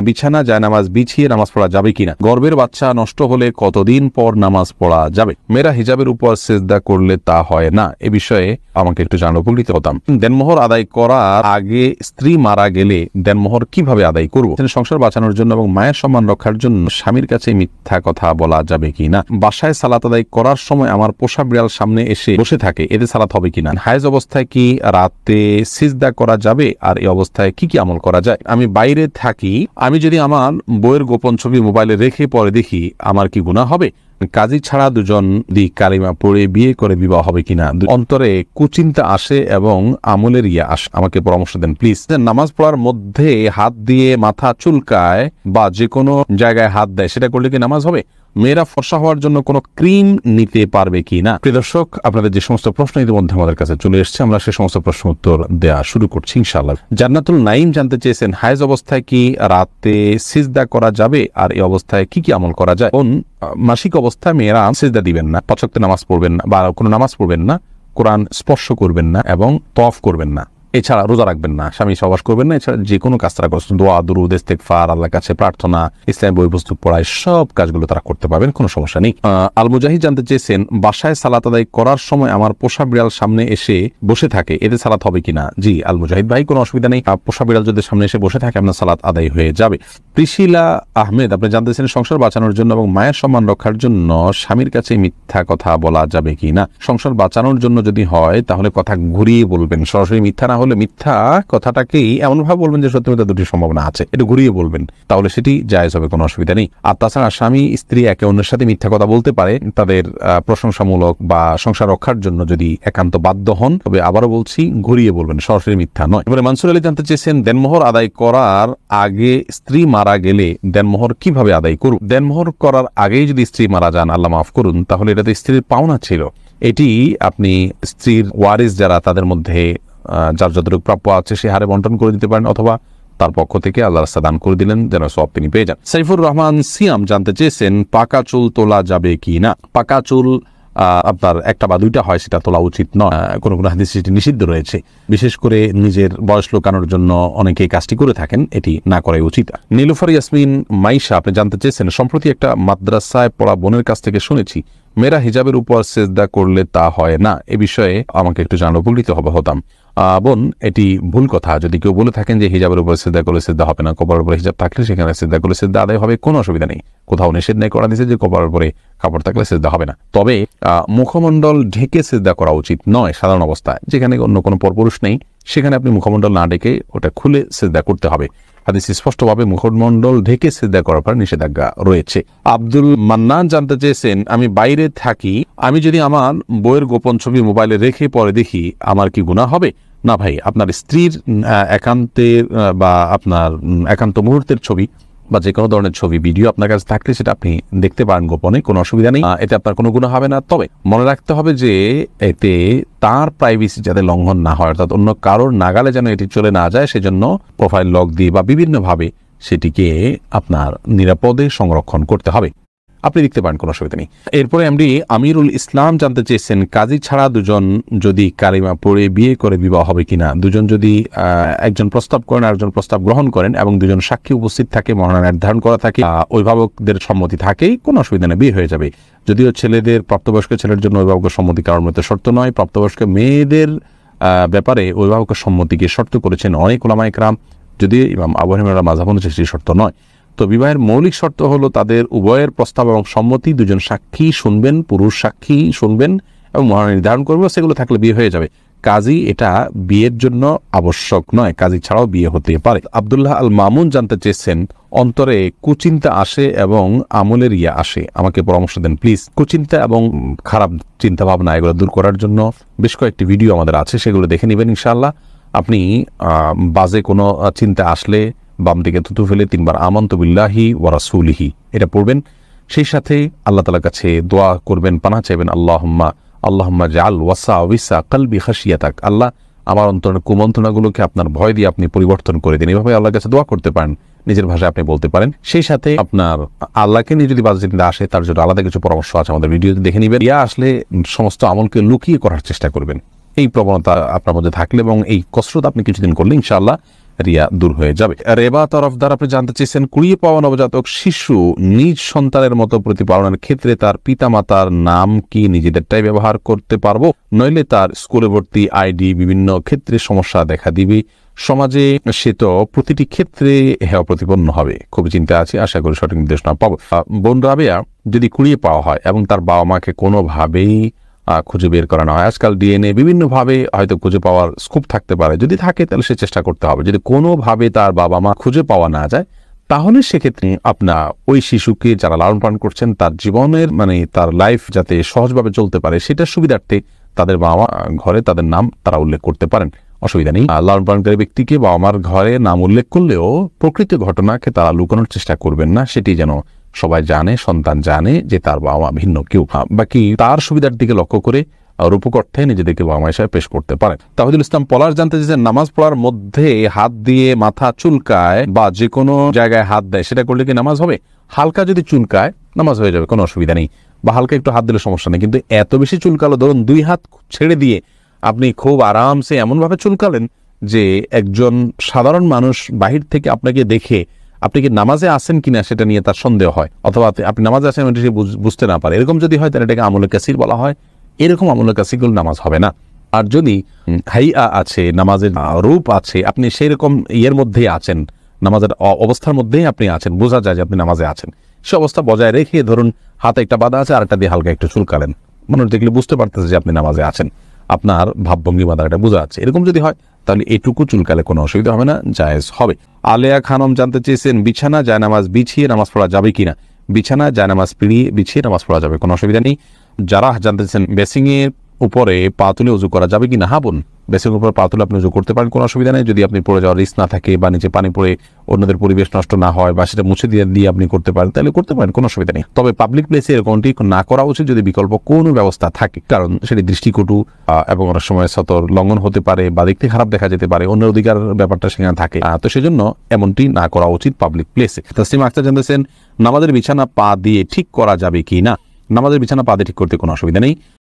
বিছানা যায় নামাজ বিছিয়ে নামাজ পড়া যাবে কিনা, গর্ভের বাচ্চা নষ্ট হলে কতদিন পর নামাজ পড়া যাবে, মেয়েরা হিজাবের উপর সিজদা করলে তা হয় না, এ বিষয়ে আমাকে একটু জানানো উপকৃত হতাম। দেনমোহর আদায় করার আগে স্ত্রী মারা গেলে দেনমোহর কিভাবে আদায় করব? সংসার বাঁচানোর জন্য এবং মায়ের সম্মান রক্ষার জন্য স্বামীর কাছে মিথ্যা কথা বলা যাবে কিনা, বাসায় সালাত আদায় করার সময় আমার পোষা বিড়াল সামনে এসে বসে থাকে, এতে সালাত হবে কিনা, হায়েজ অবস্থায় কি রাতে সিজদা করা যাবে, আর এই অবস্থায় কি কি আমল করা যায়, আমি বাইরে থাকি, আমি যদি আমার বইয়ের গোপন ছবি মোবাইলে রেখে পরে দেখি আমার কি গুনাহ হবে, কাজী ছাড়া দুজন কালিমা পড়ে বিয়ে করে বিবাহ হবে কিনা, অন্তরে কুচিন্তা আসে এবং আমলের আসে, আমাকে পরামর্শ দেন প্লিজ। নামাজ পড়ার মধ্যে হাত দিয়ে মাথা চুলকায় বা যে কোনো জায়গায় হাত দেয়, সেটা করলে কি নামাজ হবে? মেয়েরা ফর্সা হওয়ার জন্য কোনো ক্রিম নিতে পারবে কি না? প্রিয় দর্শক, আপনাদের যে সমস্ত প্রশ্ন ইতিমধ্যে আমাদের কাছে চলে এসেছে, আমরা সে সমস্ত প্রশ্ন উত্তর দেওয়া শুরু করছি ইনশাআল্লাহ। জান্নাতুল নাইম জানতে চেয়েছেন, হায়েজ অবস্থায় কি রাতে সিজদা করা যাবে, আর এই অবস্থায় কি কি আমল করা যায়? মাসিক অবস্থায় মেয়েরা সিজদা দিবেন না, ৫ ওয়াক্ত নামাজ পড়বেন না, বা কোনো নামাজ পড়বেন না, কোরআন স্পর্শ করবেন না এবং তওয়াফ করবেন না, এছাড়া রোজা রাখবেন না, স্বামী সহবাস করবেন না, এছাড়া যে কোনো কাজ তারা করছেন, দোয়া দুরুদ ইস্তেগফার, আল্লাহর কাছে প্রার্থনা, ইসলাম বই পুস্তক পড়ায় সব কাজগুলো তারা করতে পারবেন, কোনো সমস্যা নেই। আল মুজাহিদ জানতে চেয়েছেন, বাসায় সালাত আদায় করার সময় আমার পোষা বিড়াল সামনে এসে বসে থাকে, এতে সালাত হবে কিনা? জি আল মুজাহিদ ভাই, কোনো অসুবিধা নেই, পোষা বিড়াল যদি সামনে এসে বসে থাকে আপনার সালাত আদায় হয়ে যাবে। প্রিশিলা আহমেদ আপনি জানতে চেয়েছেন, সংসার বাঁচানোর জন্য এবং মায়ের সম্মান রক্ষার জন্য স্বামীর কাছে মিথ্যা কথা বলা যাবে কিনা? সংসার বাঁচানোর জন্য যদি হয় তাহলে কথা ঘুরিয়ে বলবেন, সরাসরি মিথ্যা না হলে মিথ্যা কথাটাকেই এমনভাবে বলবেন যে সত্যি মিথ্যা দুটির সম্ভাবনা আছে, এটা ঘুরিয়ে বলবেন, তাহলে সেটি জায়েজ হবে, কোনো অসুবিধা নেই। আর তাছাড়া স্বামী স্ত্রী একে অন্যের সাথে মিথ্যা কথা বলতে পারে তাদের প্রশংসামূলক বা সংসার রক্ষার জন্য যদি একান্ত বাধ্য হন, তবে আবারও বলছি ঘুরিয়ে বলবেন, সরাসরি মিথ্যা নয়। এবারে মানসুর আলী জানতে চেয়েছেন, দেনমোহর আদায় করার আগে স্ত্রী মারা গেলে দেনমোহর কিভাবে আদায় করব? দেনমোহর করার আগেই যদি স্ত্রী মারা যান, আল্লাহ মাফ করুন, তাহলে এটা তো স্ত্রীর পাওনা ছিল, এটি আপনি স্ত্রীর ওয়ারিস যারা তাদের মধ্যে যার যতটুকু প্রাপ্য আছে সে হারে বন্টন করে দিতে পারেন, অথবা তার পক্ষ থেকে আল্লাহ রাস্তা দান করে দিলেন যেন সব তিনি পেয়ে যান। সাইফুর রহমান সিয়াম জানতে চেয়েছেন, পাকা চুল তোলা যাবে কি না? পাকা চুল আপনার একটা বা দুইটা হয়, সেটা তোলা উচিত নয়, কোনো কোনো হাদিসে সেটি নিষিদ্ধ রয়েছে, বিশেষ করে নিজের বয়স লোকানোর জন্য অনেকেই কাজটি করে থাকেন, এটি না করাই উচিত। নীলুফার ইয়াসমিন মাইশা আপনি জানতে চেয়েছেন, সম্প্রতি একটা মাদ্রাসায় পড়া বোনের কাছ থেকে শুনেছি মেয়েরা হিজাবের উপর সিজদা করলে তা হয় না, এ বিষয়ে আমাকে একটু জানানো উপকৃত হতাম। বোন, এটি ভুল কথা, যদি কেউ বলে থাকেন যে হিজাবের উপর সিজদা করলে সিজদা হবে না, কপালের উপরে হিজাব থাকলে সেখানে সিজদা করলে সিজদা আদায় হবে, কোনো অসুবিধা নেই, কোথাও নিষেধ নেই করা দিয়েছে যে কপালের উপরে কাপড় থাকলে সিজদা হবে না। তবে মুখমণ্ডল ঢেকে সিজদা করা উচিত নয় সাধারণ অবস্থায়, যেখানে অন্য কোনো পরপুরুষ নেই সেখানে আপনি মুখমণ্ডল না ঢেকে ওটা খুলে সিজদা করতে হবে। হাদিস স্পষ্টভাবে মুখমণ্ডল ঢেকে সিজদা করার পর নিষেধাজ্ঞা রয়েছে। আব্দুল মান্নান জানতে চেয়েছেন, আমি বাইরে থাকি, আমি যদি আমার বইয়ের গোপন ছবি মোবাইলে রেখে পরে দেখি আমার কি গুনাহ হবে? না ভাই, আপনার স্ত্রীর একান্তের বা আপনার একান্ত মুহূর্তের ছবি বা যে কোনো ধরনের ছবি ভিডিও আপনার কাছে থাকলে সেটা আপনি দেখতে পারেন গোপনে, কোনো অসুবিধা নেই, এতে আপনার কোনো গুনাহ হবে না। তবে মনে রাখতে হবে যে এতে তার প্রাইভেসি যাতে লঙ্ঘন না হয়, অর্থাৎ অন্য কারোর নাগালে যেন এটি চলে না যায়, সেজন্য প্রোফাইল লক দিয়ে বা বিভিন্নভাবে সেটিকে আপনার নিরাপদে সংরক্ষণ করতে হবে, আপনি দেখতে পারেন, কোনো অসুবিধা নেই। এরপরে এমডি আমিরুল ইসলাম জানতে চেয়েছেন, কাজী ছাড়া দুজন যদি কালিমা পড়ে বিয়ে করে বিবাহ হবে কিনা? দুজন যদি একজন প্রস্তাব করেন আর একজন প্রস্তাব গ্রহণ করেন এবং দুজন সাক্ষী উপস্থিত থাকে, মহানা নির্ধারণ করা থাকে, অভিভাবকদের সম্মতি থাকে, কোনো অসুবিধা নেই, বিয়ে হয়ে যাবে। যদিও ছেলেদের, প্রাপ্তবয়স্ক ছেলের জন্য অভিভাবকের সম্মতি কারোর মধ্যে শর্ত নয়, প্রাপ্তবয়স্ক মেয়েদের ব্যাপারে অভিভাবকের সম্মতিকে শর্ত করেছেন অনেক উলামায়ে কেরাম, যদিও ইমাম আবু হানিফার মাযহাব অনুযায়ী সেই শর্ত নয়। তো বিবাহের মৌলিক শর্ত হলো তাদের উভয়ের প্রস্তাব এবং সম্মতি, দুজন সাক্ষী শুনবেন, পুরুষ সাক্ষী শুনবেন এবং মহানা নির্ধারণ করবে, সেগুলো থাকলে বিয়ে হয়ে যাবে। কাজী এটা বিয়ের জন্য আবশ্যক নয়, কাজী ছাড়াও বিয়ে হতে পারে। আব্দুল্লাহ আল মামুন জানতে চেয়েছেন, অন্তরে কুচিন্তা আসে এবং আমলের আসে, আমাকে পরামর্শ দেন প্লিজ। কুচিন্তা এবং খারাপ চিন্তা ভাবনা এগুলো দূর করার জন্য বেশ কয়েকটি ভিডিও আমাদের আছে, সেগুলো দেখে নেবেন ইনশাআল্লাহ। আপনি বাজে কোনো চিন্তা আসলে বাম দিকে থুতু ফেলে 3 বার আমানতু বিল্লাহি ওয়া রাসূলিহি এটা পড়বেন, সেই সাথে আল্লাহ তাআলার কাছে দোয়া করবেন, পানাহ চাইবেন, আল্লাহুম্মা জাআল ওয়াসাওয়িসা কলবি খাশিয়াতাক, আল্লাহ আমার অন্তরের কুমন্ত্রণাগুলোকে আপনার ভয় দিয়ে আপনি পরিবর্তন করে দিন, এভাবে আল্লাহর কাছে দোয়া করতে পারেন, নিজের ভাষায় আপনি বলতে পারেন। সেই সাথে আপনার আল্লাহকে নিয়ে যদি বাজে চিন্তা আসে তার জন্য আলাদা কিছু পরামর্শ আছে, আমাদের ভিডিওতে দেখে নেবেন। আসলে সমস্ত আমলকে লুকিয়ে করার চেষ্টা করবেন, এই প্রবণতা আপনার মধ্যে থাকলে এবং এই কসরত আপনি কিছুদিন করলে ইনশাআল্লাহ রিয়া দূর হয়ে যাবে। রেবা তরফদার আপনি জানতে চেয়েছেন, কুড়িয়ে পাওয়া নবজাতক শিশু নিজ সন্তানের মতো প্রতিপালনের ক্ষেত্রে তার পিতামাতার নাম কি নিজেদেরটাই ব্যবহার করতে পারবো, নইলে তার স্কুলে ভর্তি আইডি বিভিন্ন ক্ষেত্রে সমস্যা দেখা দিবে, সমাজে সে তো প্রতিটি ক্ষেত্রে হেয় প্রতিপন্ন হবে। খুব চিন্তা আছে, আশা করি সঠিক নির্দেশনা পাবো। বোন রাবেয়া, যদি কুড়িয়ে পাওয়া হয় এবং তার বাবা মাকে কোনোভাবেই খুঁজে বের করানো হয়, আজকাল ডিএনএ বিভিন্নভাবে হয়তো খুঁজে পাওয়ার স্কোপ থাকতে পারে, যদি থাকে তাহলে সে চেষ্টা করতে হবে। যদি কোনোভাবে তার বাবা মা খুঁজে পাওয়া না যায়, তাহলে সেক্ষেত্রে আপনার ওই শিশুকে যারা লালন পালন করছেন তার জীবনের তার লাইফ যাতে সহজভাবে চলতে পারে সেটার সুবিধার্থে তাদের বাবা মা ঘরে তাদের নাম তারা উল্লেখ করতে পারেন, অসুবিধা নেই। লালন পালনকারী ব্যক্তিকে বাবা মার ঘরে নাম উল্লেখ করলেও প্রকৃত ঘটনাকে তারা লুকানোর চেষ্টা করবেন না, সেটি যেন সবাই জানে, সন্তান জানে যে তার বাবা মা ভিন্ন কেউ। বাকি তার সুবিধার দিকে লক্ষ্য করে রূপক অর্থে নিজেদেরকে বাবা মা হিসাবে পেশ করতে পারে। তাহিদুল ইসলাম পলাশ জানতে চেয়েছেন, নামাজ পড়ার মধ্যে হাত দিয়ে মাথা চুলকায় বা যে কোনো জায়গায় হাত দেয়, সেটা করলে কি নামাজ হবে? হালকা যদি চুলকায় নামাজ হয়ে যাবে, কোনো অসুবিধা নেই, বা হালকা একটু হাত দিলে সমস্যা নেই। কিন্তু এত বেশি চুলকালো, ধরুন 2 হাত ছেড়ে দিয়ে আপনি খুব আরামসে এমনভাবে চুলকালেন যে একজন সাধারণ মানুষ বাহির থেকে আপনাকে দেখে আপনি কি নামাজে আছেন কিনা সেটা নিয়ে তার সন্দেহ হয়, অথবা আপনি নামাজে আছেন এটা সে বুঝতে না পারে, এরকম যদি হয় তাহলে এটাকে আমলে কাসির বলা হয়। এরকম আমলে কাসিরগুলো নামাজ হবে না। আর যদি হাইয়া আছে, নামাজের রূপ আছে, আপনি সেই রকম ইয়ের মধ্যেই আছেন, নামাজের অবস্থার মধ্যেই আপনি আছেন, বোঝা যায় যে আপনি নামাজে আছেন, সে অবস্থা বজায় রেখে ধরুন হাতে একটা বাধা আছে আর একটা দিয়ে হালকা একটু চুলকালেন, মানুষ দেখলে বুঝতে পারতেছে যে আপনি নামাজে আছেন, আপনার ভাবভঙ্গি বাধাটা বোঝা যাচ্ছে, এরকম যদি হয় তাহলে এটুকু চুলকালে কোনো অসুবিধা হবে না, জায়েজ হবে। আলেয়া খানম জানতে চেয়েছেন, বিছানা জায়নামাজ বিছিয়ে নামাজ পড়া যাবে কিনা? বিছানা জায়নামাজ বিছিয়ে নামাজ পড়া যাবে, কোনো অসুবিধা নেই। যারা জানতে চেয়েছেন বেসিং এর উপরে পা তুলে উজু করা যাবে কিনা, হ্যাঁ বোন, বেসিং এর উপরে পা তুলে আপনি উজু করতে পারেন, কোনো অসুবিধা নেই, যদি আপনি পড়ে যাওয়ার রিস্ক না থাকে বা নিচে পানি পড়ে অন্যদের পরিবেশ নষ্ট না হয় বা সেটা মুছে দিয়ে আপনি করতে পারেন, তাহলে করতে পারেন, কোনো অসুবিধা নেই। তবে পাবলিক প্লেসে এরকমটি না করা উচিত যদি বিকল্প কোনো ব্যবস্থা থাকে, কারণ সেটি দৃষ্টিকটু এবং অনেক সময় সতর লঙ্ঘন হতে পারে বা দেখতে খারাপ দেখা যেতে পারে, অন্যের অধিকার ব্যাপারটা সেখানে থাকে, তো সেজন্য এমনটি না করা উচিত পাবলিক প্লেসে। তাসলিমা আক্তার জানতেছেন, নামাজের বিছানা পা দিয়ে ঠিক করা যাবে কি না? নামাজের বিছানা পা দিয়ে ঠিক করতে কোনো অসুবিধা নেই।